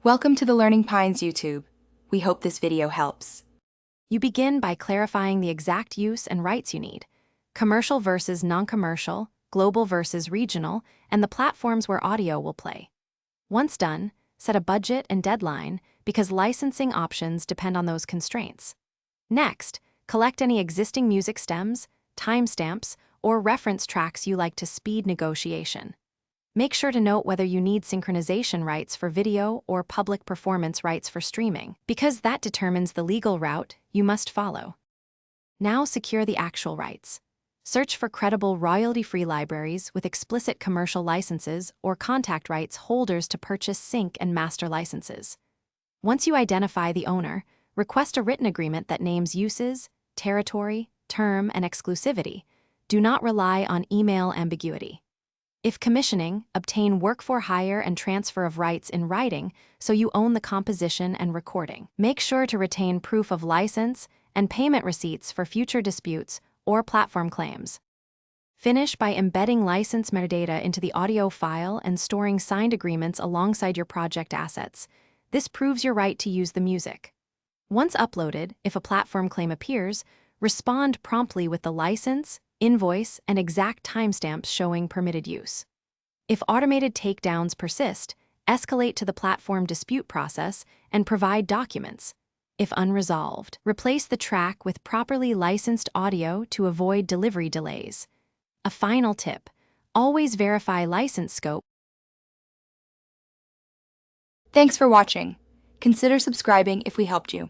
Welcome to the Learning Pines YouTube. We hope this video helps. You begin by clarifying the exact use and rights you need, commercial versus non-commercial, global versus regional, and the platforms where audio will play. Once done, set a budget and deadline because licensing options depend on those constraints. Next, collect any existing music stems, timestamps, or reference tracks you like to speed negotiation. Make sure to note whether you need synchronization rights for video or public performance rights for streaming, because that determines the legal route you must follow. Now secure the actual rights. Search for credible royalty-free libraries with explicit commercial licenses or contact rights holders to purchase sync and master licenses. Once you identify the owner, request a written agreement that names uses, territory, term, and exclusivity. Do not rely on email ambiguity. If commissioning, obtain work for hire and transfer of rights in writing so you own the composition and recording. Make sure to retain proof of license and payment receipts for future disputes or platform claims. Finish by embedding license metadata into the audio file and storing signed agreements alongside your project assets. This proves your right to use the music. Once uploaded, if a platform claim appears, respond promptly with the license, invoice, and exact timestamps showing permitted use. If automated takedowns persist, escalate to the platform dispute process and provide documents. If unresolved, replace the track with properly licensed audio to avoid delivery delays. A final tip: always verify license scope. Thanks for watching. Consider subscribing if we helped you.